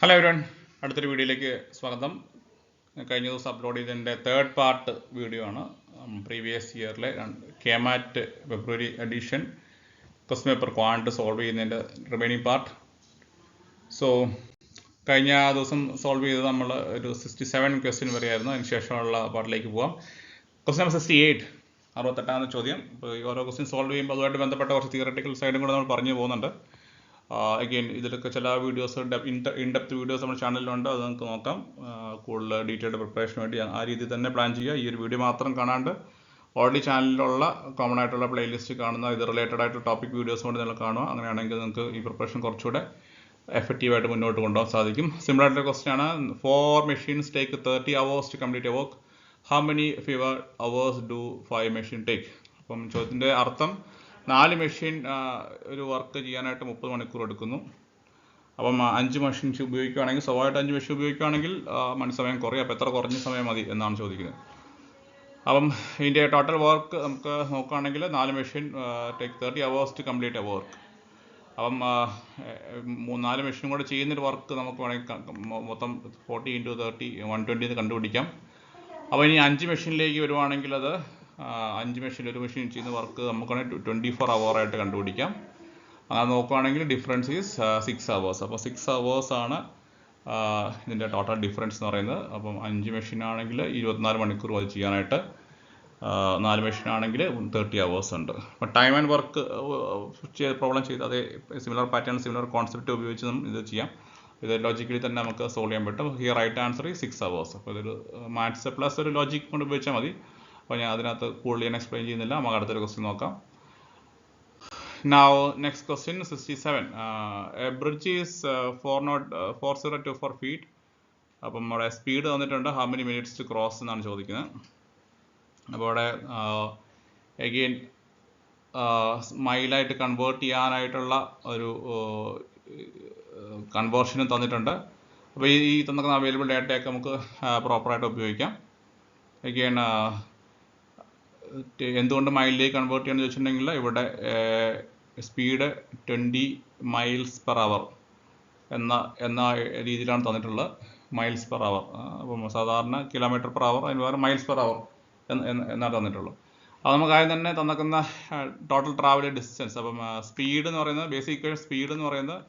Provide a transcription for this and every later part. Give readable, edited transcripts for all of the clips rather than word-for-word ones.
Hello everyone, അടുത്തൊരു വീഡിയോയിലേക്ക് സ്വാഗതം. കഴിഞ്ഞ ദിവസം അപ്ലോഡ് ചെയ്തതിൻ്റെ തേർഡ് പാർട്ട് വീഡിയോ ആണ്. പ്രീവിയസ് ഇയറിലെ KMAT February edition question paper quant solve ചെയ്യുന്നതിൻ്റെ റിമൈനിങ് പാർട്ട്. സോ കഴിഞ്ഞ ദിവസം സോൾവ് ചെയ്തത് നമ്മൾ ഒരു 67 ക്വസ്റ്റ്യൻ വരെയായിരുന്നു. അതിന് ശേഷമുള്ള പാർട്ടിലേക്ക് പോകാം. ക്വസ്റ്റ്യൻ നമ്പർ 68, 68ാമത്തെ ചോദ്യം. ഇപ്പോൾ ഈ ഓരോ ക്വസ്റ്റ്യൻ സോൾവ് ചെയ്യുമ്പോൾ അതുമായിട്ട് ബന്ധപ്പെട്ട കുറച്ച് തിയററ്റിക്കൽ സൈഡും കൂടെ നമ്മൾ പറഞ്ഞു പോകുന്നുണ്ട്. അഗെയിൻ ഇതിലൊക്കെ ചില വീഡിയോസ് ഇൻഡെപ്ത് വീഡിയോസ് നമ്മുടെ ചാനലിലുണ്ട്, അത് നമുക്ക് നോക്കാം. കൂടുതൽ ഡീറ്റെയിൽഡ് പ്രിപ്പറേഷന് വേണ്ടി ആ രീതിയിൽ തന്നെ പ്ലാൻ ചെയ്യുക. ഈ ഒരു വീഡിയോ മാത്രം കാണാണ്ട് ഓൾറെഡി ചാനലിലുള്ള കോമൺ ആയിട്ടുള്ള പ്ലേലിസ്റ്റ് കാണുന്ന ഇത് റിലേറ്റഡ് ആയിട്ടുള്ള ടോപ്പിക് വീഡിയോസ് കൊണ്ട് നിങ്ങൾ കാണുക. അങ്ങനെയാണെങ്കിൽ നിങ്ങൾക്ക് ഈ പ്രിപ്പറേഷൻ കുറച്ചുകൂടെ എഫക്റ്റീവായിട്ട് മുന്നോട്ട് കൊണ്ടുപോകാൻ സാധിക്കും. സിമ്പിൾ ആയിട്ടുള്ള ക്വസ്റ്റ്യൻ ആണ്. 4 machines take 30 hours to complete a work. How many fewer hours do 5 machines take? അപ്പം ചോദ്യത്തിൻ്റെ അർത്ഥം 4 മെഷീൻ ഒരു വർക്ക് ചെയ്യാനായിട്ട് 30 മണിക്കൂർ എടുക്കുന്നു. അപ്പം 5 മെഷീൻസ് ഉപയോഗിക്കുകയാണെങ്കിൽ, സ്വാഭാവികമായിട്ട് 5 മെഷീൻ ഉപയോഗിക്കുകയാണെങ്കിൽ സമയം കുറയും. അപ്പോൾ എത്ര കുറഞ്ഞ സമയം മതി എന്നാണ് ചോദിക്കുന്നത്. അപ്പം ഇതിൻ്റെ ടോട്ടൽ വർക്ക് നമുക്ക് നോക്കുകയാണെങ്കിൽ 4 machine take 30 hours to complete a work. അപ്പം 4 മെഷീൻ കൂടെ ചെയ്യുന്നൊരു വർക്ക് നമുക്ക് വേണമെങ്കിൽ മൊത്തം 40 × 30 120 കണ്ടുപിടിക്കാം. അപ്പോൾ ഇനി 5 മെഷീനിലേക്ക് വരുവാണെങ്കിൽ അത് 5 മെഷീൻ ഒരു മെഷീൻ ചെയ്യുന്ന വർക്ക് നമുക്കാണെങ്കിൽ 24 hour ആയിട്ട് കണ്ടുപിടിക്കാം. അങ്ങനെ നോക്കുകയാണെങ്കിൽ ഡിഫറൻസ് ഈസ് 6 hours. അപ്പോൾ 6 hours ആണ് ഇതിൻ്റെ ടോട്ടൽ ഡിഫറൻസ് എന്ന് പറയുന്നത്. അപ്പം 5 മെഷീൻ ആണെങ്കിൽ 24 മണിക്കൂർ അത് ചെയ്യാനായിട്ട്, 4 മെഷീൻ ആണെങ്കിൽ 30 hours ഉണ്ട്. അപ്പോൾ ടൈം ആൻഡ് വർക്ക് പ്രോബ്ലം ചെയ്ത് അതേ സിമിലർ പാറ്റേൺ സിമിലർ കോൺസെപ്റ്റ് ഉപയോഗിച്ച് ഇത് ചെയ്യാം. ഇത് ലോജിക്കലി തന്നെ നമുക്ക് സോൾവ് ചെയ്യാൻ പറ്റും. ഈ റൈറ്റ് ആൻസർ ഈ 6 hours. അപ്പോൾ ഇതൊരു മാത്സ് പ്ലസ് ഒരു ലോജിക് കൊണ്ട് ഉപയോഗിച്ചാൽ മതി. അപ്പോൾ ഞാൻ അതിനകത്ത് കൂടുതൽ ഞാൻ എക്സ്പ്ലെയിൻ ചെയ്യുന്നില്ല. നമുക്ക് അടുത്തൊരു ക്വസ്റ്റ്യൻ നോക്കാം. Now next question 67. A bridge is 4024 feet. അപ്പം നമ്മുടെ സ്പീഡ് തന്നിട്ടുണ്ട്. How many minutes to cross എന്നാണ് ചോദിക്കുന്നത്. അപ്പോൾ അവിടെ അഗെയിൻ മൈലായിട്ട് കൺവേർട്ട് ചെയ്യാനായിട്ടുള്ള ഒരു കൺവേർഷനും തന്നിട്ടുണ്ട്. അപ്പോൾ ഈ തന്നിരിക്കുന്ന അവൈലബിൾ ഡേറ്റയൊക്കെ നമുക്ക് പ്രോപ്പറായിട്ട് ഉപയോഗിക്കാം. അഗെയിൻ എന്തുകൊണ്ട് മൈലിലേക്ക് കൺവേർട്ട് ചെയ്യാന്ന് ചോദിച്ചിട്ടുണ്ടെങ്കിൽ ഇവിടെ സ്പീഡ് 20 miles/hour എന്ന രീതിയിലാണ് തന്നിട്ടുള്ളത്. miles/hour. അപ്പം സാധാരണ km/h അതിന് വേറെ miles/hour എന്നാണ് തന്നിട്ടുള്ളത്. അത് നമുക്ക് ആദ്യം തന്നെ തന്നിരിക്കുന്ന ടോട്ടൽ ട്രാവൽ ഡിസ്റ്റൻസ്. അപ്പം സ്പീഡ് എന്ന് പറയുന്നത് ബേസിക് ഇക്വേഷൻ, സ്പീഡ് എന്ന് പറയുന്നത്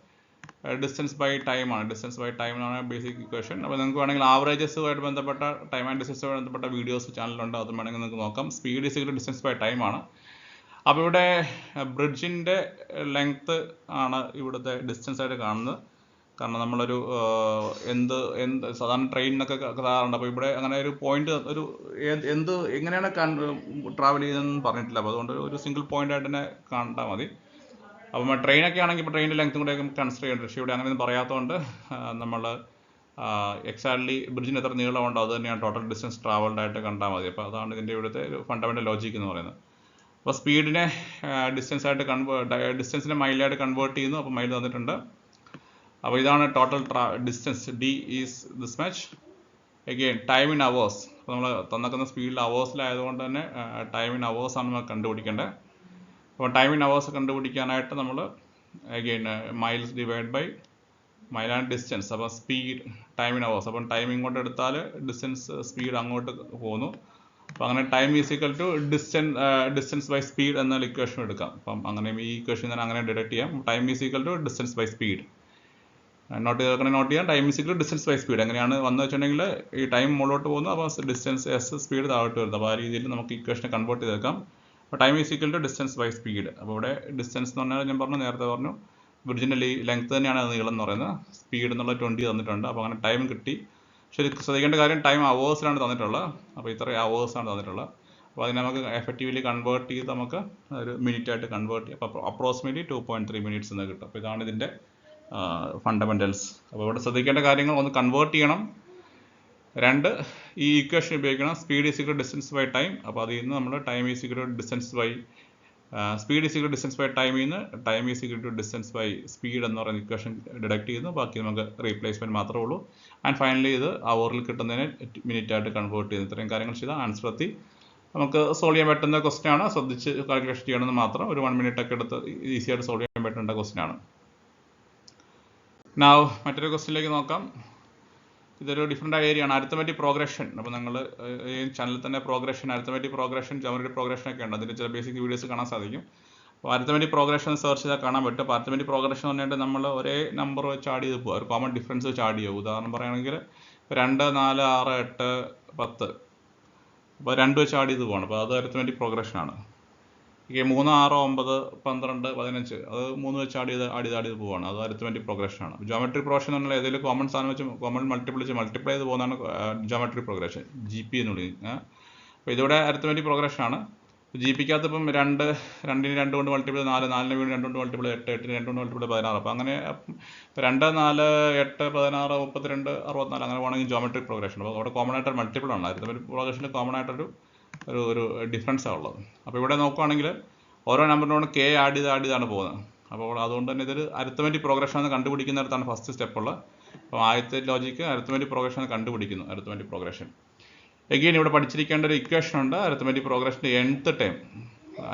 ഡിസ്റ്റൻസ് ബൈ ടൈം ആണ്. ഡിസ്റ്റൻസ് ബൈ ടൈം എന്നാണ് ബേസിക് ഇക്വേഷൻ. അപ്പോൾ നിങ്ങൾക്ക് വേണമെങ്കിൽ ആവറേജസുമായിട്ട് ബന്ധപ്പെട്ട ടൈം ആൻഡ് ഡിസ്റ്റൻസുമായിട്ട് ബന്ധപ്പെട്ട വീഡിയോസ് ചാനലുണ്ട്, അത് വേണമെങ്കിൽ നിങ്ങൾക്ക് നോക്കാം. Speed is equal to distance by time ആണ്. അപ്പോൾ ഇവിടെ ബ്രിഡ്ജിൻ്റെ ലെങ്ത്ത് ആണ് ഇവിടുത്തെ ഡിസ്റ്റൻസ് ആയിട്ട് കാണുന്നത്. കാരണം നമ്മളൊരു സാധാരണ ട്രെയിനിനൊക്കെ കയറാറുണ്ട്. അപ്പോൾ ഇവിടെ അങ്ങനെ ഒരു പോയിന്റ് ഒരു എങ്ങനെയാണ് ട്രാവൽ ചെയ്തതെന്ന് പറഞ്ഞിട്ടില്ല. അപ്പോൾ അതുകൊണ്ട് ഒരു സിംഗിൾ പോയിന്റ് ആയിട്ട് തന്നെ കണ്ടാൽ മതി. അപ്പം ട്രെയിനൊക്കെ ആണെങ്കിൽ ഇപ്പോൾ ട്രെയിനിൻ്റെ ലെങ്ത്തും കൂടെ കൺസിഡർ ചെയ്യേണ്ടത്. പക്ഷേ ഇവിടെ അങ്ങനെയൊന്നും പറയാത്തതുകൊണ്ട് നമ്മൾ എക്സാക്ട്ലി ബ്രിഡ്ജിന് എത്ര നീളമുണ്ടോ അത് തന്നെയാണ് ടോട്ടൽ ഡിസ്റ്റൻസ് ട്രാവൽഡ് ആയിട്ട് കണ്ടാൽ മതി. അപ്പോൾ അതാണ് ഇതിൻ്റെ ഇവിടുത്തെ ഒരു ഫണ്ടമെൻ്റൽ ലോജിക് എന്ന് പറയുന്നത്. അപ്പോൾ സ്പീഡിനെ ഡിസ്റ്റൻസിനെ മൈലായിട്ട് കൺവേർട്ട് ചെയ്യുന്നു. അപ്പോൾ മൈൽ തന്നിട്ടുണ്ട്. അപ്പോൾ ഇതാണ് total distance. D is this much. Again time in hours. അപ്പോൾ നമ്മൾ തന്നിക്കുന്ന സ്പീഡിൽ അവേഴ്സിലായതുകൊണ്ട് തന്നെ ടൈം ഇൻ അവേഴ്സാണ് നമ്മൾ കണ്ടുപിടിക്കേണ്ടത്. അപ്പോൾ ടൈം ഇൻ അവേഴ്സ് കണ്ടുപിടിക്കാനായിട്ട് നമ്മൾ again miles divide by mile and distance. അപ്പോൾ സ്പീഡ് ടൈം ഇൻ അവേഴ്സ്. അപ്പം ടൈം ഇങ്ങോട്ട് എടുത്താൽ ഡിസ്റ്റൻസ് സ്പീഡ് അങ്ങോട്ട് പോകുന്നു. അപ്പോൾ അങ്ങനെ time is equal to distance by speed എന്ന ഇക്വേഷൻ എടുക്കാം. അപ്പം അങ്ങനെ ഈ ഇക്വേഷൻ തന്നെ അങ്ങനെ ഡിഡക്ട് ചെയ്യാം. Time is equal to distance by speed. Note ചെയ്യാം. Time is equal to distance by speed. എങ്ങനെയാണ് വന്നു വെച്ചിട്ടുണ്ടെങ്കിൽ ഈ ടൈം മുകളിലോട്ട് പോകുന്നു, അപ്പോൾ ഡിസ്റ്റൻസ് എസ് സ്പീഡ് താഴോട്ട് വരുന്നത്. അപ്പോൾ ആ രീതിയിൽ നമുക്ക് ഇക്വേഷനെ കൺവേർട്ട് ചെയ്തേക്കാം. അപ്പോൾ time is equal to distance by speed. അപ്പോൾ ഇവിടെ ഡിസ്റ്റൻസ് എന്ന് പറഞ്ഞാൽ ഞാൻ നേരത്തെ പറഞ്ഞു ബ്രിഡ്ജിൻ്റെ ലെങ്ത്ത് തന്നെയാണ് നീളം എന്ന് പറയുന്നത്. സ്പീഡ് എന്നുള്ള 20 തന്നിട്ടുണ്ട്. അപ്പോൾ അങ്ങനെ ടൈം കിട്ടി. ശരി, ശ്രദ്ധിക്കേണ്ട കാര്യം ടൈം അവേഴ്സിലാണ് തന്നിട്ടുള്ളത്. അപ്പോൾ ഇത്ര അവേഴ്സാണ് തന്നിട്ടുള്ളത്. അപ്പോൾ അതിനെ നമുക്ക് എഫക്റ്റീവ്ലി കൺവേർട്ട് ചെയ്ത് നമുക്ക് ഒരു മിനിറ്റായിട്ട് കൺവേർട്ട് ചെയ്യാം. അപ്പോൾ അപ്രോക്സിമേറ്റ്ലി 2.3 minutes എന്ന് കിട്ടും. അപ്പോൾ ഇതാണ് ഇതിൻ്റെ ഫണ്ടമെൻ്റൽസ്. അപ്പോൾ ഇവിടെ ശ്രദ്ധിക്കേണ്ട കാര്യങ്ങൾ ഒന്ന് കൺവേർട്ട് ചെയ്യണം. 2 ഈ ഇക്വേഷൻ ഉപയോഗിക്കണം. Speed is equal to distance by time. അപ്പോൾ അതിൽ നിന്ന് നമ്മൾ time is equal to distance by speed is equal to distance by ടൈമിൽ നിന്ന് time is equal to distance by speed എന്ന് പറയുന്ന ഇക്വേഷൻ ഡിഡക്ട് ചെയ്യുന്നു. ബാക്കി നമുക്ക് റീപ്ലേസ്മെൻറ്റ് മാത്രമേ ഉള്ളൂ. ആൻഡ് ഫൈനലി ഇത് അവറിൽ കിട്ടുന്നതിനെ മിനിറ്റായിട്ട് കൺവേർട്ട് ചെയ്യുന്നു. ഇത്രയും കാര്യങ്ങൾ ചെയ്താൽ ആൻസർ എത്തി. നമുക്ക് സോൾവ് ചെയ്യാൻ പറ്റുന്ന ക്വസ്റ്റ്യൻ ആണ്. ശ്രദ്ധിച്ച് കാൽക്കുലേഷൻ ചെയ്യണമെന്ന് മാത്രം. ഒരു 1 minute ഒക്കെ എടുത്ത് ഈസിയായിട്ട് സോൾവ് ചെയ്യാൻ പറ്റുന്ന ക്വസ്റ്റ്യൻ ആണ്. മറ്റൊരു ക്വസ്റ്റ്യനിലേക്ക് നോക്കാം. ഇതൊരു ഡിഫറെൻ്റ് ഏരിയ ആണ്, അരിത്തമെറ്റിക് പ്രോഗ്രഷൻ. അപ്പോൾ നിങ്ങൾ ഈ ചാനലിൽ തന്നെ അരിത്തമെറ്റിക് പ്രോഗ്രഷൻ, ജോമെട്രി പ്രോഗ്രഷൻ ഒക്കെ ഉണ്ട്. അതിൻ്റെ ചില ബേസിക് വീഡിയോസ് കാണാൻ സാധിക്കും. അപ്പോൾ അരിത്തമെറ്റിക് പ്രോഗ്രഷൻ സെർച്ച് ചെയ്താൽ കാണാൻ പറ്റും. അപ്പോൾ അരിത്തമെറ്റിക് പ്രോഗ്രഷൻ എന്ന് പറഞ്ഞിട്ട് നമ്മൾ ഒരേ നമ്പർ വെച്ച് ആഡ് ചെയ്ത് പോകുക, ഒരു കോമൺ ഡിഫറൻസ് വെച്ച് ആഡ് ചെയ്യുക. ഉദാഹരണം പറയുകയാണെങ്കിൽ 2, 4, 6, 8, 10. അപ്പോൾ 2 വെച്ച് ആഡ് ചെയ്ത് പോകണം. അപ്പോൾ അത് അരിത്തമെറ്റിക് പ്രോഗ്രഷനാണ്. 3, 6, 9, 12, 15 അത് 3 വെച്ച് ആഡ് ചെയ്ത് പോവാണ്. അത് അരിത്തമെറ്റിക് പ്രോഗ്രഷനാണ്. ജോമെട്രിക് പ്രോഗ്രഷൻ എന്ന് പറഞ്ഞാൽ ഏതെങ്കിലും കോമൺ സാധനം വെച്ച് കോമൺ മൾട്ടിപ്പിൾ ചെയ്ത് പോകുന്നതാണ് ജോമെട്രിക് പ്രോഗ്രഷൻ, GP എന്ന് വിളിക്കുന്നത്. അപ്പോൾ ഇതിവിടെ അരിത്തമെറ്റിക് പ്രോഗ്രഷനാണ്. GPക്കകത്ത് ഇപ്പം 2 കൊണ്ട് മൾട്ടിപ്പിൾ 4, 4 വീണ്ടും 2 കൊണ്ട് മൾട്ടിപ്പിൾ 8, 8 2 കൊണ്ട് മൾട്ടിപ്പിൾ 16. അപ്പോൾ അങ്ങനെ 2, 4, 8, 16, 32, 64 അങ്ങനെ പോകണമെങ്കിൽ ജോമെട്രിക് പ്രോഗ്രഷൻ. അപ്പോൾ അവിടെ കോമൺ ആയിട്ട് മൾട്ടിപ്പിൾ ആണ്. അരിത്തമെറ്റിക് പ്രോഗ്രഷനിൽ കോമൺ ആയിട്ടൊരു ഒരു ഡിഫറൻസാണ് ഉള്ളത്. അപ്പോൾ ഇവിടെ നോക്കുകയാണെങ്കിൽ ഓരോ നമ്പറിനോട് K ആഡ് ചെയ്താണ് പോകുന്നത്. അപ്പോൾ അതുകൊണ്ട് തന്നെ ഇതൊരു അരിത്തമെറ്റിക് പ്രോഗ്രഷൻ എന്ന് കണ്ടുപിടിക്കുന്നിടത്താണ് ഫസ്റ്റ് സ്റ്റെപ്പുള്ളത്. അപ്പോൾ ആദ്യത്തെ ലോജിക്ക് അരിത്തമെറ്റിക് പ്രോഗ്രഷൻ എന്ന് കണ്ടുപിടിക്കുന്നു. അരിത്തമെറ്റിക് പ്രോഗ്രഷൻ എഗെയിൻ ഇവിടെ പഠിച്ചിരിക്കേണ്ട ഒരു ഇക്വേഷൻ ഉണ്ട്. അരിത്തമെറ്റിക് പ്രോഗ്രഷൻ്റെ nth ടൈം,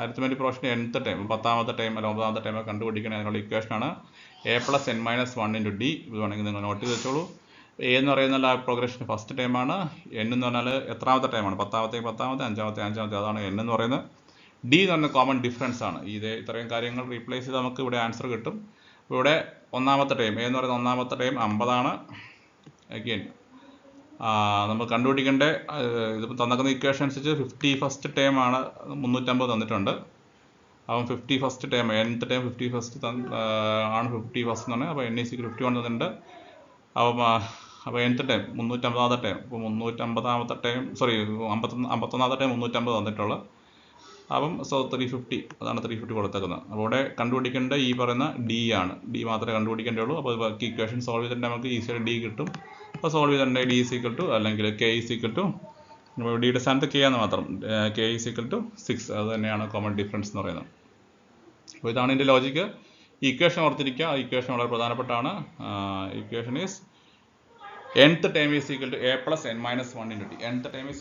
അരിത്തമെറ്റിക് പ്രോഗ്രഷൻ്റെ nth ടൈം, 10ാമത്തെ ടൈം അല്ല 9ാമത്തെ ടൈം കണ്ടുപിടിക്കണം. അതിനുള്ള ഇക്വേഷനാണ് A + n - 1 × D. ഇത് വേണമെങ്കിൽ നിങ്ങൾ നോട്ട് ചെയ്ത് വെച്ചോളൂ. A എന്ന് പറയുന്ന ആ പ്രോഗ്രഷൻ്റെ ഫസ്റ്റ് ടൈമാണ്. N എന്ന് പറഞ്ഞാൽ എത്രാമത്തെ ടൈമാണ്? 10ാമത്തെ, 5ാമത്തെ, അതാണ് N എന്ന് പറയുന്നത്. D എന്ന് പറഞ്ഞ കോമൺ ഡിഫറൻസ് ആണ്. ഇത്രയും കാര്യങ്ങൾ റീപ്ലേസ് ചെയ്ത് നമുക്ക് ഇവിടെ ആൻസർ കിട്ടും. അപ്പോൾ ഇവിടെ 1ാമത്തെ ടൈം, A എന്ന് പറയുന്ന 1ാമത്തെ ടൈം 50 അഗെയിൻ നമ്മൾ കണ്ടുപിടിക്കേണ്ട ഇതിപ്പോൾ തന്നിരിക്കുന്ന ഇക്വേഷൻ അനുസരിച്ച് 51st ടൈം ആണ് 350 തന്നിട്ടുണ്ട്. അപ്പം 51st time, nth time 51st ആണ് 51st എന്ന് പറഞ്ഞാൽ. അപ്പോൾ N = 51 തന്നിട്ടുണ്ട്. അപ്പോൾ nth ടൈം 350ാമത്തെ ടൈം, ഇപ്പോൾ 350ാമത്തെ ടൈം 51ാമത്തെ ടൈം 350 തന്നിട്ടുള്ളത്. അപ്പം 350, അതാണ് 350 കൊടുത്തേക്കുന്നത്. അപ്പോൾ ഇവിടെ കണ്ടുപിടിക്കേണ്ട ഈ പറയുന്ന D ആണ്. D മാത്രമേ കണ്ടുപിടിക്കേണ്ടുള്ളൂ. അപ്പോൾ ബാക്കി ഇക്വേഷൻ സോൾവ് ചെയ്തിട്ട് നമുക്ക് ഈസിയായിട്ട് D കിട്ടും. അപ്പോൾ സോൾവ് ചെയ്തിട്ടുണ്ടെങ്കിൽ D = അല്ലെങ്കിൽ K = ഡിയുടെ സ്ഥാനത്ത് K എന്ന് മാത്രം, K = 6. അത് തന്നെയാണ് കോമൺ ഡിഫറൻസ് എന്ന് പറയുന്നത്. അപ്പോൾ ഇതാണ് ഇതിൻ്റെ ലോജിക്ക്. ഇക്വേഷൻ ഓർത്തിരിക്കുക. ഇക്വേഷൻ വളരെ പ്രധാനപ്പെട്ടാണ്. Equation is nth term = A + n - 1 × T. nth term =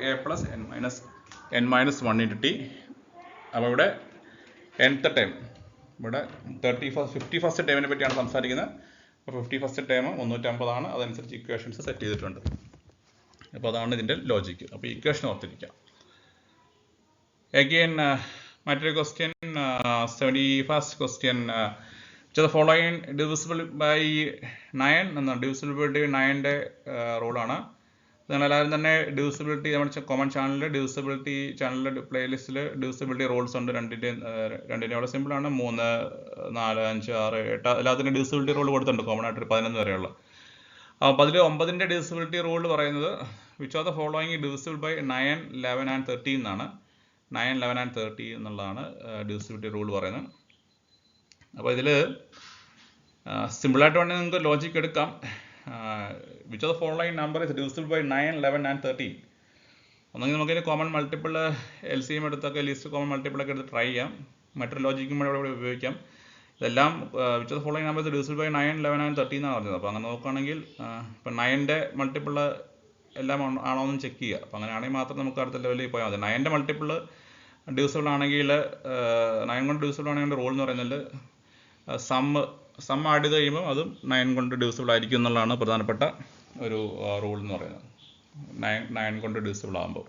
A + n - 1 × T. അപ്പോൾ ഇവിടെ nth ടൈം, ഇവിടെ 51st ടൈമിനെ പറ്റിയാണ് സംസാരിക്കുന്നത്. അപ്പോൾ 51st ടൈം 350 ആണ്. അതനുസരിച്ച് ഇക്വേഷൻസ് സെറ്റ് ചെയ്തിട്ടുണ്ട്. അപ്പോൾ അതാണ് ഇതിൻ്റെ ലോജിക്ക്. അപ്പോൾ ഇക്വേഷൻ ഓർത്തിരിക്കാം. എഗെയിൻ മറ്റൊരു question, 71st question. which of the following divisible by 9 എന്നാണ്. ഡിവിസിബിലിറ്റി 9ൻ്റെ റൂളാണ്. നിങ്ങളെല്ലാവരും തന്നെ ഡിവിസിബിലിറ്റി നമ്മുടെ കോമൺ ചാനലിൽ ചാനലിൻ്റെ പ്ലേലിസ്റ്റിൽ ഡിവിസിബിലിറ്റി റൂൾസ് ഉണ്ട്. രണ്ടിൻ്റെ വളരെ സിമ്പിളാണ്. 3, 4, 5, 6, 8 എല്ലാത്തിനും ഡിവിസിബിലിറ്റി റൂൾ കൊടുത്തിട്ടുണ്ട്. കോമൺ ആയിട്ട് 11 വരെയുള്ള. അപ്പോൾ അതിൽ 9ൻ്റെ ഡിവിസിബിലിറ്റി റൂൾ പറയുന്നത് which of the following divisible by 9, 11 and 13 എന്നാണ്. 9, 11 and 13 എന്നുള്ളതാണ് ഡിവിസിബിലിറ്റി റൂൾ പറയുന്നത്. അപ്പോൾ ഇതിൽ സിമ്പിളായിട്ട് വേണമെങ്കിൽ നിങ്ങൾക്ക് ലോജിക്ക് എടുക്കാം. which of the following number is divisible by 9, 11 and 13? ഒന്നെങ്കിൽ നമുക്കിതിന് കോമൺ മൾട്ടിപ്പിൾ LCM എടുത്തൊക്കെ ലിസ്റ്റ് കോമൺ മൾട്ടിപ്പിൾ ഒക്കെ എടുത്ത് ട്രൈ ചെയ്യാം. മറ്റൊരു ലോജിക്കും കൂടെ ഇവിടെ ഉപയോഗിക്കാം. ഇതെല്ലാം which of the following number is divisible by 9, 11 and 13 എന്നാണ് പറഞ്ഞത്. അപ്പോൾ അങ്ങനെ നോക്കുകയാണെങ്കിൽ ഇപ്പോൾ 9ൻ്റെ മൾട്ടിപ്പിൾ എല്ലാം ആണോ എന്ന് ചെക്ക് ചെയ്യുക. അപ്പോൾ അങ്ങനെയാണെങ്കിൽ മാത്രം നമുക്ക് അടുത്ത ലെവലിൽ പോയാൽ മതി. 9ൻ്റെ മൾട്ടിപ്പിൾ ഡിവിസിബിൾ ആണെങ്കിൽ 9 കൊണ്ട് ഡിവിസിബിൾ ആണെങ്കിൽ റൂൾ എന്ന് പറയുന്നത് സം ആഡ് ചെയ്ത് കഴിയുമ്പോൾ അതും 9 കൊണ്ട് ഡിവിസിബിൾ ആയിരിക്കും എന്നുള്ളതാണ് പ്രധാനപ്പെട്ട ഒരു റൂൾ എന്ന് പറയുന്നത്. 9 കൊണ്ട് ഡിവിസിബിൾ ആകുമ്പോൾ.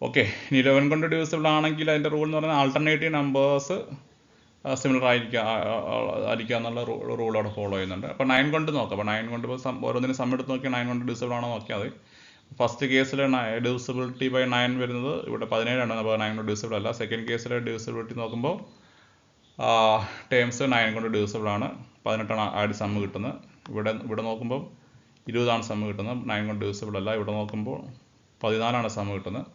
ഓക്കെ, ഇനി 11 കൊണ്ട് ഡിവിസിബിൾ ആണെങ്കിൽ അതിൻ്റെ റൂൾ എന്ന് പറയുന്നത് ആൾട്ടർനേറ്റീവ് നമ്പേഴ്സ് സിമിലർ ആയിരിക്കുക എന്നുള്ള റൂൾ അവിടെ ഫോളോ ചെയ്യുന്നുണ്ട്. അപ്പോൾ 9 കൊണ്ട് നോക്കാം. അപ്പോൾ 9 കൊണ്ട് ഇപ്പോൾ ഓരോന്നിനും സം എടുത്ത് നോക്കിയാൽ 9 കൊണ്ട് ഡിവിസിബിൾ ആണോ നോക്കിയാൽ മതി. ഫസ്റ്റ് കേസിൽ ഡിവിസിബിലിറ്റി ബൈ 9 വരുന്നത് ഇവിടെ 17 ആണ്. അപ്പോൾ 9 കൊണ്ട് ഡിവിസിബിൾ അല്ല. സെക്കൻഡ് കേസിൽ ഡിവിസിബിലിറ്റി നോക്കുമ്പോൾ ടേംസ് 9 കൊണ്ട് ഡിവിസിബിൾ ആണ്. 18 ആഡ് സമ്മ് കിട്ടുന്നത്. ഇവിടെ നോക്കുമ്പോൾ 20 സമ്മ് കിട്ടുന്നത്. 9 കൊണ്ട് ഡിവിസിബിൾ അല്ല. ഇവിടെ നോക്കുമ്പോൾ 14 സമ്മ് കിട്ടുന്നത്.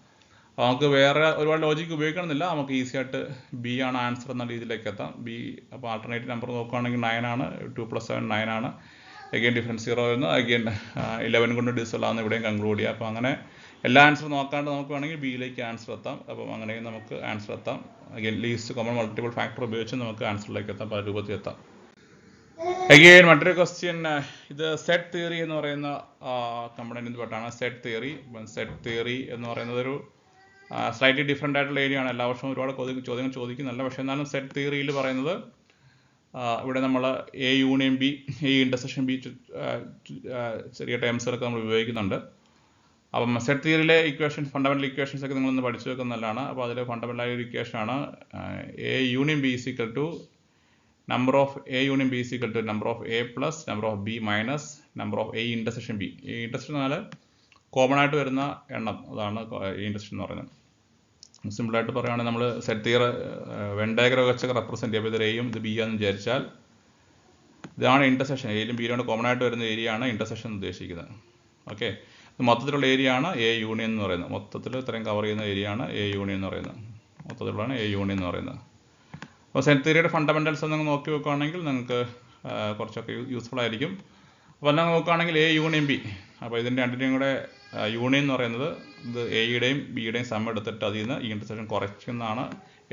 അപ്പോൾ നമുക്ക് വേറെ ഒരുപാട് ലോജിക്ക് ഉപയോഗിക്കണമെന്നില്ല. നമുക്ക് ഈസി ആയിട്ട് B ആണ് ആൻസർ എന്ന രീതിയിലേക്ക് എത്താം. B അപ്പോൾ ആൾട്ടർനേറ്റീവ് നമ്പർ നോക്കുകയാണെങ്കിൽ 9 ആണ്. 2 + 7 9 ആണ്. അഗെയിൻ ഡിഫറൻസ് 0 വരുന്നു. അഗെയിൻ 11 കൊണ്ട് ഡിവിസിബിൾ ആണെന്ന് ഇവിടെയും കൺക്ലൂഡ് ചെയ്യുക. അപ്പോൾ അങ്ങനെ എല്ലാ ആൻസർ നോക്കാണ്ട് നമുക്ക് വേണമെങ്കിൽ ബിയിലേക്ക് ആൻസർ എത്താം. അപ്പം അങ്ങനെയും നമുക്ക് ആൻസർ എത്താം. Again least common multiple factor ഉപയോഗിച്ച് നമുക്ക് ആൻസറിലേക്ക് എത്താം, പല രൂപത്തിൽ എത്താം. അഗെയിൻ മറ്റൊരു ക്വസ്റ്റ്യൻ, ഇത് സെറ്റ് തിയറി എന്ന് പറയുന്ന കമ്പണൻറ്റിൽ പെട്ടാണ്. സെറ്റ് തിയറി എന്ന് പറയുന്നത് ഒരു സ്ലൈറ്റ്ലി ഡിഫറെൻ്റ് ആയിട്ടുള്ള ഏരിയ ആണ്. എല്ലാ വർഷവും ഒരുപാട് ചോദ്യങ്ങൾ ചോദിക്കുന്നില്ല. പക്ഷേ എന്നാലും സെറ്റ് തിയറിയിൽ പറയുന്നത് ഇവിടെ നമ്മൾ A union B, A intersection B ചെറിയ ടേംസുകളൊക്കെ നമ്മൾ ഉപയോഗിക്കുന്നുണ്ട്. അപ്പം സെറ്റ് തിയറിയിലെ ഇക്വേഷൻസ്, ഫണ്ടമെൻ്റൽ ഇക്വേഷൻസ് ഒക്കെ നിങ്ങളൊന്ന് പഠിച്ചു വെക്കുന്നത് നല്ലതാണ്. അപ്പോൾ അതിൽ ഫണ്ടമെൻ്റൽ ആയ ഒരു ഇക്വേഷനാണ് A union B is equal to number of A union B is equal to number of A plus number of B minus number of A intersection B. ഈ ഇൻ്റർസെക്ഷൻ എന്നാൽ കോമൺ ആയിട്ട് വരുന്ന എണ്ണം, അതാണ് ഈ ഇൻ്റർസെക്ഷൻ എന്ന് പറയുന്നത്. സിമ്പിളായിട്ട് പറയുകയാണെങ്കിൽ നമ്മൾ സെറ്റ് തിയർ വെൻ ഡയഗ്രം വെച്ചൊക്കെ റെപ്രസെൻറ്റ് ചെയ്യുമ്പോൾ ഇത് എയും ഇത് ബി ആണെന്ന് വിചാരിച്ചാൽ ഇതാണ് ഇൻ്റർസെക്ഷൻ. എയിലും ബിയിലും കോമൺ ആയിട്ട് വരുന്ന ഏരിയ ആണ് ഇൻ്റർസെക്ഷൻ ഉദ്ദേശിക്കുന്നത്. ഓക്കെ, മൊത്തത്തിലുള്ള ഏരിയ ആണ് എ യൂണിയൻ എന്ന് പറയുന്നത്. മൊത്തത്തിൽ ഇത്രയും കവർ ചെയ്യുന്ന ഏരിയ ആണ് എ യൂണിയൻ എന്ന് പറയുന്നത്. മൊത്തത്തിലുള്ളതാണ് എ യൂണിയൻ എന്ന് പറയുന്നത്. അപ്പോൾ സെറ്റ് തിയറിയുടെ ഫണ്ടമെൻ്റൽസ് നിങ്ങൾ നോക്കി വെക്കുകയാണെങ്കിൽ നിങ്ങൾക്ക് കുറച്ചൊക്കെ യൂസ്ഫുൾ ആയിരിക്കും. അപ്പോൾ എല്ലാം നോക്കുകയാണെങ്കിൽ എ യൂണിയൻ ബി, അപ്പോൾ ഇതിൻ്റെ രണ്ടിൻ്റെയും കൂടെ യൂണിയൻ എന്ന് പറയുന്നത് ഇത് എയുടെയും ബിയുടെയും സം എടുത്തിട്ട് അതിൽ നിന്ന് ഈ ഇൻ്റർസെക്ഷൻ കുറയ്ക്കുന്നതാണ്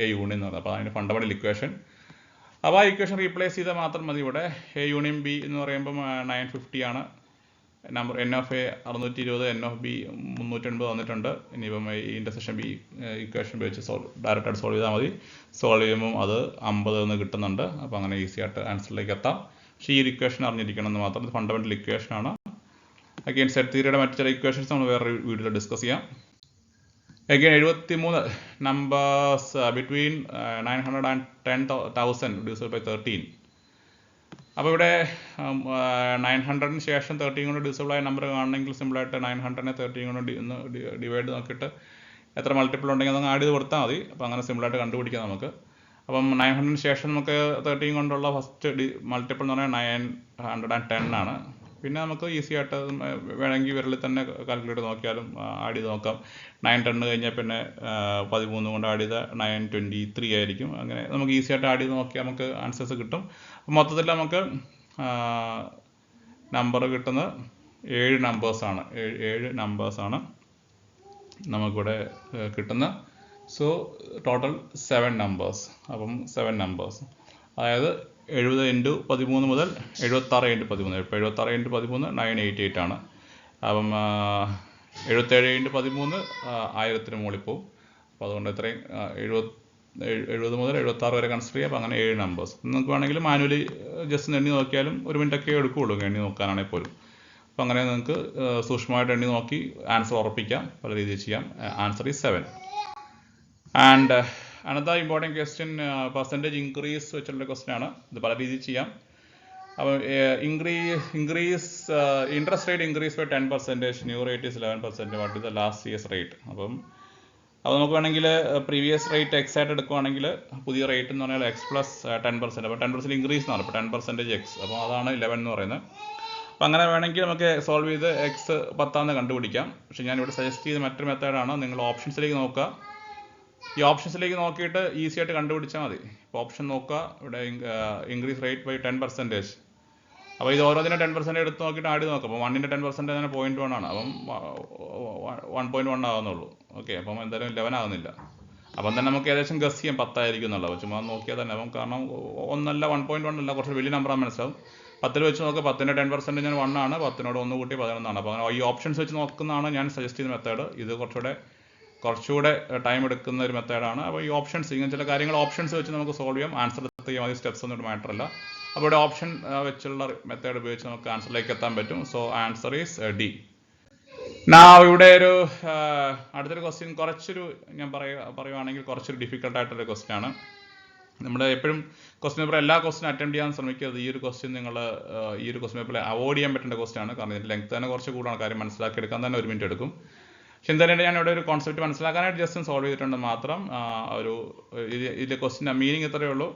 എ യൂണിയൻ എന്ന് പറയുന്നത്. അപ്പോൾ അതിൻ്റെ ഫണ്ടമെൻ്റൽ ഇക്വേഷൻ. അപ്പോൾ ആ ഇക്വേഷൻ റീപ്ലേസ് ചെയ്താൽ മാത്രം മതി. ഇവിടെ എ യൂണിയൻ ബി എന്ന് പറയുമ്പം 950 ആണ് number. N of A 620, N of B 380 വന്നിട്ടുണ്ട്. ഇനിയിപ്പം ഈ ഇൻ്റർസെക്ഷൻ ബി ഇക്വേഷൻ ഉപയോഗിച്ച് ഡയറക്റ്റായിട്ട് സോൾവ് ചെയ്താൽ മതി. സോൾവ് ചെയ്യുമ്പം അത് 50 എന്ന് കിട്ടുന്നുണ്ട്. അപ്പോൾ അങ്ങനെ ഈസി ആയിട്ട് ആൻസറിലേക്ക് എത്താം. പക്ഷേ ഈ ഇക്വേഷൻ അറിഞ്ഞിരിക്കണം എന്ന് മാത്രം. ഇത് ഫണ്ടമെൻ്റൽ ഇക്വേഷനാണ്. അഗെയിൻ സെറ്റ് തിയറിയുടെ മറ്റു ചില ഇക്വേഷൻസ് നമ്മൾ വേറെ വീഡിയോയിൽ ഡിസ്കസ് ചെയ്യാം. Again 73 numbers between 900 and 10,000 divided by 13. അപ്പോൾ ഇവിടെ 900-ന് ശേഷം 13 കൊണ്ട് ഡിവിസിബിൾ ആയ നമ്പർ കാണണമെങ്കിൽ സിമ്പിളായിട്ട് 900-നെ 13 കൊണ്ട് ഡിവൈഡ് നോക്കിയിട്ട് എത്ര മൾട്ടിപ്പിൾ ഉണ്ടെങ്കിൽ അതങ്ങ് ആഡ് ചെയ്ത് കൊടുത്താൽ മതി. അപ്പോൾ അങ്ങനെ സിമ്പിളായിട്ട് കണ്ടുപിടിക്കാം നമുക്ക്. അപ്പം 900-ന് ശേഷം നമുക്ക് 13 കൊണ്ടുള്ള ഫസ്റ്റ് മൾട്ടിപ്പിൾ എന്ന് പറഞ്ഞാൽ 910 ആണ്. പിന്നെ നമുക്ക് ഈസി ആയിട്ട് വേണമെങ്കിൽ വിരലിൽ തന്നെ കാൽക്കുലേറ്റ് നോക്കിയാലും ആഡ് ചെയ്ത് നോക്കാം. 910 കഴിഞ്ഞാൽ പിന്നെ 13 കൊണ്ട് ആഡ് ചെയ്താൽ 923 ആയിരിക്കും. അങ്ങനെ നമുക്ക് ഈസി ആയിട്ട് ആഡ് ചെയ്ത് നോക്കിയാൽ നമുക്ക് ആൻസേഴ്സ് കിട്ടും. മൊത്തത്തിൽ നമുക്ക് നമ്പർ കിട്ടുന്നത് 7 നമ്പേഴ്സാണ്. 7 നമ്പേഴ്സാണ് നമുക്കിവിടെ കിട്ടുന്നത്. So total 7 numbers. അപ്പം 7 നമ്പേഴ്സ്, അതായത് 70 × 13 മുതൽ 76 × 13. ഇപ്പോൾ 76 × 13 988 ആണ്. അപ്പം 77 × 13 1000-ന് മുകളിൽ പോവും. അപ്പോൾ അതുകൊണ്ട് ഇത്രയും 70 മുതൽ 76 വരെ കൺസിഡർ ചെയ്യുക. അപ്പോൾ അങ്ങനെ 7 നമ്പേഴ്സ്. നിങ്ങൾക്ക് വേണമെങ്കിൽ മാനുവലി ജസ്റ്റ് എണ്ണി നോക്കിയാലും 1 മിനിറ്റൊക്കെ എടുക്കുകയുള്ളൂ എണ്ണി നോക്കാനാണെങ്കിൽ പോലും. അപ്പോൾ അങ്ങനെ നിങ്ങൾക്ക് സൂക്ഷ്മമായിട്ട് എണ്ണി നോക്കി ആൻസർ ഉറപ്പിക്കാം. പല രീതിയിൽ ചെയ്യാം. Answer is 7. And another important question percentage increase വെച്ചുള്ള ക്വസ്റ്റ്യൻ ആണ്. ഇത് പല രീതിയിൽ ചെയ്യാം. അപ്പം interest rate increase by 10%, new rate is 11%, what is the last year's rate. അപ്പം അപ്പോൾ നമുക്ക് വേണമെങ്കിൽ പ്രീവിയസ് റേറ്റ് എക്സ് ആയിട്ട് എടുക്കുകയാണെങ്കിൽ പുതിയ റേറ്റ് എന്ന് പറഞ്ഞാൽ എക്സ് പ്ലസ് 10%. അപ്പോൾ 10% ഇൻക്രീസ് എന്നാണ്. അപ്പോൾ 10% എക്സ്, അപ്പോൾ അതാണ് 11 എന്ന് പറയുന്നത്. അപ്പോൾ അങ്ങനെ വേണമെങ്കിൽ നമുക്ക് സോൾവ് ചെയ്ത് എക്സ് 10 കണ്ടുപിടിക്കാം. പക്ഷേ ഞാനിവിടെ സജസ്റ്റ് ചെയ്ത മറ്റൊരു മെത്തേഡാണ്. നിങ്ങൾ ഓപ്ഷൻസിലേക്ക് നോക്കുക. ഈ ഓപ്ഷൻസിലേക്ക് നോക്കിയിട്ട് ഈസി ആയിട്ട് കണ്ടുപിടിച്ചാൽ മതി. ഇപ്പോൾ ഓപ്ഷൻ നോക്കുക, ഇവിടെ ഇൻക്രീസ് റേറ്റ് ബൈ 10%. അപ്പോൾ ഇത് ഓരോന്നിനും 10% എടുത്ത് നോക്കിയിട്ട് ആഡ് ചെയ്ത് നോക്കാം. അപ്പോൾ 1ൻ്റെ 10% തന്നെ 0.1 ആണ്. അപ്പം 1.1 ആകുന്നുള്ളൂ. ഓക്കെ, അപ്പം എന്തായാലും 11 ആകുന്നില്ല. അപ്പം തന്നെ നമുക്ക് ഏകദേശം ഗസ് ചെയ്യാം 10 ആയിരിക്കും എന്നുള്ളത്. ചുമ്മാ നോക്കിയാൽ തന്നെ അപ്പം, കാരണം 1.1 അല്ല, കുറച്ച് വലിയ നമ്പറാണ് മനസ്സിലാവും. 10 വെച്ച് നോക്കുക. 10ൻ്റെ 10% ഞാൻ 1 ആണ്. 10നോട് 1 കൂട്ടി 11 ആണ്. അപ്പോൾ ഈ ഓപ്ഷൻസ് വെച്ച് നോക്കുന്നതാണ് ഞാൻ സജസ്റ്റ് ചെയ്ത മെത്തേഡ്. ഇത് കുറച്ചുകൂടെ ടൈം എടുക്കുന്ന ഒരു മെത്തേഡാണ്. അപ്പോൾ ഈ ഓപ്ഷൻസ്, ഇങ്ങനെ ചില കാര്യങ്ങൾ ഓപ്ഷൻസ് വെച്ച് നമുക്ക് സോൾവ് ചെയ്യാം. ആൻസർ ചെയ്യാൻ മതി. സ്റ്റെപ്സ് ഒന്നും ഇവിടെ മാറ്റർ അല്ല. അപ്പോൾ ഇവിടെ ഓപ്ഷൻ വെച്ചുള്ള മെത്തേഡ് ഉപയോഗിച്ച് നമുക്ക് ആൻസറിലേക്ക് എത്താൻ പറ്റും. So answer is D. ഇവിടെ ഒരു അടുത്തൊരു ക്വസ്റ്റ്യൻ ഞാൻ പറയുവാണെങ്കിൽ കുറച്ചൊരു ഡിഫിക്കൽട്ടായിട്ടൊരു ക്വസ്റ്റ്യൻ ആണ്. നമ്മൾ എപ്പോഴും ക്വസ്റ്റ്യൻ പേപ്പർ എല്ലാ ക്വസ്റ്റ്യൻ അറ്റൻഡ് ചെയ്യാൻ ശ്രമിക്കരുത്. ഈ ഒരു ക്വസ്റ്റ്യൻ ഈ ഒരു ക്വസ്റ്റ്യൻ പേപ്പറിൽ അവോയ്ഡ് ചെയ്യാൻ പറ്റേണ്ട ക്വസ്റ്റ്യൻ ആണ്. കാരണം ഇതിൻ്റെ ലെങ്ത് തന്നെ കുറച്ച് കൂടുതലാണ്. കാര്യം മനസ്സിലാക്കിയെടുക്കാൻ തന്നെ 1 മിനിറ്റ് എടുക്കും. പക്ഷെ എന്തായാലും ഞാനിവിടെ ഒരു കോൺസെപ്റ്റ് മനസ്സിലാക്കാനായിട്ട് ജസ്റ്റ് സോൾവ് ചെയ്തിട്ടുണ്ട് മാത്രം. ഇതിലെ ക്വസ്റ്റ്യൻ മീനിങ് ഇത്രയേ ഉള്ളൂ.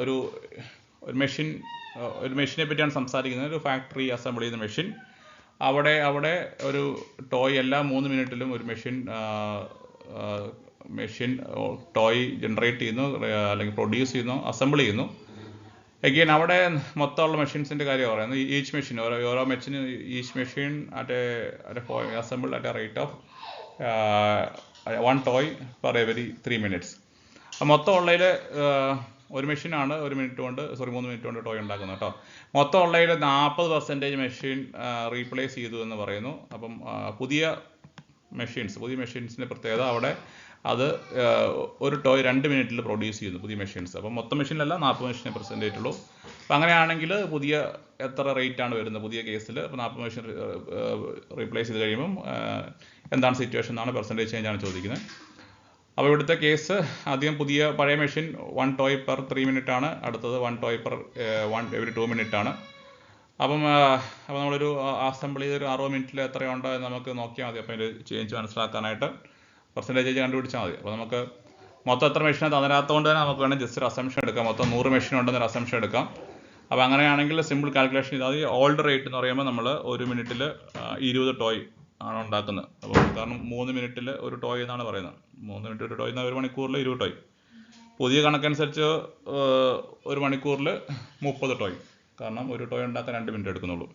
ഒരു മെഷീനെ പറ്റിയാണ് സംസാരിക്കുന്നത്. ഒരു ഫാക്ടറി അസംബിൾ ചെയ്യുന്ന മെഷീൻ. അവിടെ ഒരു ടോയ് എല്ലാ 3 മിനിറ്റിലും ഒരു മെഷീൻ ടോയ് ജനറേറ്റ് ചെയ്യുന്നു, അല്ലെങ്കിൽ പ്രൊഡ്യൂസ് ചെയ്യുന്നു, അസംബിൾ ചെയ്യുന്നു. അഗെയിൻ അവിടെ മൊത്തമുള്ള മെഷീൻസിൻ്റെ കാര്യം പറയുന്നത്. ഈച്ച് മെഷീൻ, ഓരോ each machine assemble at A rate of 1 toy per every 3 minutes. മൊത്തം ഉള്ളതിൽ ഒരു മെഷീനാണ് 3 മിനിറ്റ് കൊണ്ട് ടോയ് ഉണ്ടാക്കുന്നത് കേട്ടോ. മൊത്തം ഉള്ളതിൽ 40% മെഷീൻ റീപ്ലേസ് ചെയ്തു എന്ന് പറയുന്നു. അപ്പം പുതിയ മെഷീൻസിൻ്റെ പ്രത്യേകത അവിടെ അത് ഒരു ടോയ് 2 മിനിറ്റിൽ പ്രൊഡ്യൂസ് ചെയ്യുന്നു പുതിയ മെഷീൻസ്. അപ്പം മൊത്തം മെഷീനിലല്ല 40 മെഷീനെ പ്രസൻറ്റ് ചെയ്തിട്ടുള്ളൂ. അപ്പോൾ അങ്ങനെയാണെങ്കിൽ പുതിയ എത്ര റേറ്റാണ് വരുന്നത് പുതിയ കേസിൽ? അപ്പോൾ 40 മെഷീൻ റീപ്ലേസ് ചെയ്ത് കഴിയുമ്പം എന്താണ് സിറ്റുവേഷൻ എന്നാണ് പെർസെൻറ്റേജ് ചേഞ്ച് ആണ് ചോദിക്കുന്നത്. അപ്പോൾ ഇവിടുത്തെ കേസ് അധികം പുതിയ പഴയ മെഷീൻ 1 ടോയ് പെർ 3 മിനിറ്റ് ആണ്, അടുത്തത് 1 ടോയ് പെർ 1 എവറി 2 മിനിറ്റ് ആണ്. അപ്പോൾ നമ്മളൊരു അസംബിൾ ചെയ്തൊരു 60 മിനിറ്റിൽ എത്രയുണ്ടോ എന്ന് നമുക്ക് നോക്കിയാൽ മതി. അപ്പോൾ അതിൻ്റെ ചേഞ്ച് മനസ്സിലാക്കാനായിട്ട് പെർസെൻറ്റേജ് കണ്ടുപിടിച്ചാൽ മതി. അപ്പോൾ നമുക്ക് മൊത്തം എത്ര മെഷീൻ തന്നിരാത്തതുകൊണ്ട് തന്നെ നമുക്ക് വേണമെങ്കിൽ ജസ്റ്റ് ഒരു അസംഷൻ എടുക്കാം. മൊത്തം 100 മെഷീൻ ഉണ്ടെന്നൊരു അസംഷൻ എടുക്കാം. അപ്പോൾ അങ്ങനെയാണെങ്കിൽ സിമ്പിൾ കാൽക്കുലേഷൻ ചെയ്താൽ മതി. ഓൾഡ് റേറ്റ് എന്ന് പറയുമ്പോൾ നമ്മൾ 1 മിനിറ്റിൽ 20 ടോയ് ആണ് ഉണ്ടാക്കുന്നത്. അപ്പോൾ കാരണം 3 മിനിറ്റിൽ ഒരു ടോയ് എന്നാണ് പറയുന്നത്. 3 മിനിറ്റ് ഒരു ടോയ് എന്നാൽ 1 മണിക്കൂറിൽ 20 ടോയ്. പുതിയ കണക്കനുസരിച്ച് 1 മണിക്കൂറിൽ 30 ടോയ്. കാരണം ഒരു ടോയ് ഉണ്ടാക്കാൻ 2 മിനിറ്റ് എടുക്കുന്നുള്ളൂ.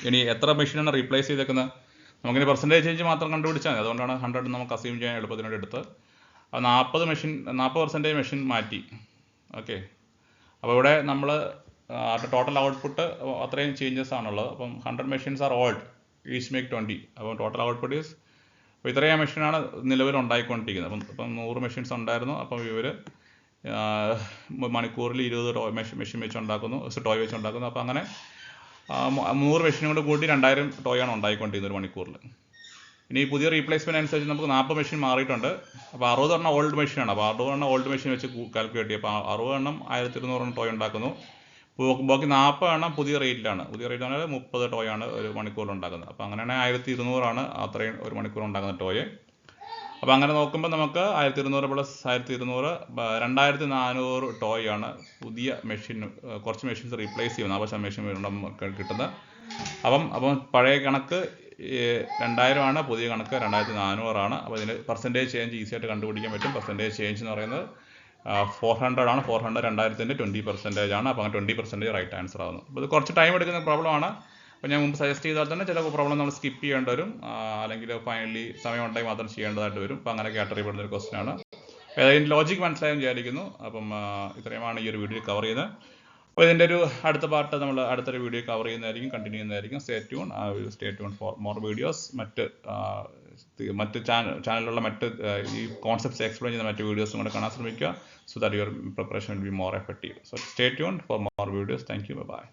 ഇനി എത്ര മെഷീനാണ് റീപ്ലേസ് ചെയ്തേക്കുന്നത്? നമുക്കിനി പെർസെൻറ്റേജ് ചേഞ്ച് മാത്രം കണ്ടുപിടിച്ചാൽ മതി. അതുകൊണ്ടാണ് 100 നമുക്ക് അസ്യൂം ചെയ്യാൻ എളുപ്പത്തിനോട് എടുത്ത്. അപ്പോൾ 40% മെഷീൻ മാറ്റി. ഓക്കെ, അപ്പോൾ ഇവിടെ നമ്മൾ ടോട്ടൽ ഔട്ട്പുട്ട് അത്രയും ചേഞ്ചസ് ആണുള്ളത്. അപ്പം 100 machines R old, each make 20. അപ്പം ടോട്ടൽ ഔട്ട്പുട്ട് ഈസ്, അപ്പോൾ ഇത്രയും മെഷീനാണ് നിലവിൽ ഉണ്ടായിക്കൊണ്ടിരിക്കുന്നത്. അപ്പം 100 മെഷീൻസ് ഉണ്ടായിരുന്നു. അപ്പം ഇവർ മണിക്കൂറിൽ 20 മെഷീൻ വെച്ച് ഉണ്ടാക്കുന്നു, ടോയ് വെച്ച് ഉണ്ടാക്കുന്നു. അപ്പോൾ അങ്ങനെ 100 മെഷീനും കൂടെ കൂട്ടി 2000 ടോയാണ് ഉണ്ടായിക്കൊണ്ടിരിക്കുന്നത് ഒരു മണിക്കൂറിൽ. ഇനി പുതിയ റീപ്ലേസ്മെൻറ്റ് അനുസരിച്ച് നമുക്ക് 40 മെഷീൻ മാറിയിട്ടുണ്ട്. അപ്പോൾ 60 എണ്ണം ഓൾഡ് മെഷീനാണ്. അപ്പോൾ 60 എണ്ണം ഓൾഡ് മെഷീൻ വെച്ച് കാൽക്കുലേറ്റ് ചെയ്യും. അപ്പോൾ 60 എണ്ണം 1200 ടോയ് ഉണ്ടാക്കുന്നു. ബാക്കി 40 എണ്ണം പുതിയ റേറ്റിലാണ്. പുതിയ റേറ്റ് പറഞ്ഞാൽ 30 ടോയാണ് ഒരു മണിക്കൂറിൽ ഉണ്ടാക്കുന്നത്. അപ്പോൾ അങ്ങനെയാണെങ്കിൽ 1200 അത്രയും ഒരു മണിക്കൂർ ഉണ്ടാക്കുന്ന ടോയ്. അപ്പോൾ അങ്ങനെ നോക്കുമ്പോൾ നമുക്ക് 1200 പ്ലസ് 1200 2400 ടോയാണ് പുതിയ മെഷീൻ, കുറച്ച് മെഷീൻസ് റീപ്ലേസ് ചെയ്യുന്നത് 40 മെഷീൻ കിട്ടുന്നത്. അപ്പം പഴയ കണക്ക് 2000 ആണ്, പുതിയ കണക്ക് 2400 ആണ്. അപ്പോൾ ഇതിന് പെർസെൻറ്റേജ് ചേഞ്ച് ഈസി ആയിട്ട് കണ്ടുപിടിക്കാൻ പറ്റും. പെർസെൻറ്റേജ് ചേഞ്ച് എന്ന് പറയുന്നത് 400 ആണ്. 400 2000-ൻ്റെ 20% ആണ്. അപ്പോൾ അങ്ങനെ 20% റൈറ്റ് ആൻസർ ആകുന്നു. അപ്പോൾ ഇത് കുറച്ച് ടൈം എടുക്കുന്ന പ്രോബ്ലമാണ്. അപ്പോൾ ഞാൻ മുമ്പ് സജസ്റ്റ് ചെയ്താൽ തന്നെ ചില പ്രോബ്ലം നമ്മൾ സ്കിപ്പ് ചെയ്യേണ്ടി വരും, അല്ലെങ്കിൽ ഫൈനലി സമയം ഉണ്ടെങ്കിൽ മാത്രം ചെയ്യേണ്ടതായിട്ട് വരും. അപ്പോൾ അങ്ങനെ കാറ്റഗറിപ്പെടുന്ന ഒരു ക്വസ്റ്റൻ ആണ്. അപ്പോൾ അതിൻ്റെ ലോജിക് മനസ്സിലായെന്ന് വിചാരിക്കുന്നു. അപ്പം ഇത്രയുമാണ് ഈ ഒരു വീഡിയോ കവർ ചെയ്യുന്നത്. അപ്പോൾ ഇതിൻ്റെ ഒരു അടുത്ത പാർട്ട് നമ്മൾ അടുത്തൊരു വീഡിയോ കവർ ചെയ്യുന്നതായിരിക്കും, കണ്ടിന്യൂ ചെയ്യുന്നതായിരിക്കും. Stay tune for more videos. മറ്റ് ചാനലിലുള്ള മറ്റ് ഈ കോൺസെപ്റ്റ്സ് എക്സ്പ്ലെയിൻ ചെയ്യുന്ന മറ്റ് വീഡിയോസും കൂടെ കാണാൻ ശ്രമിക്കുക. So that your preparation will be more effective. So stay tune for more videos. Thank you. By.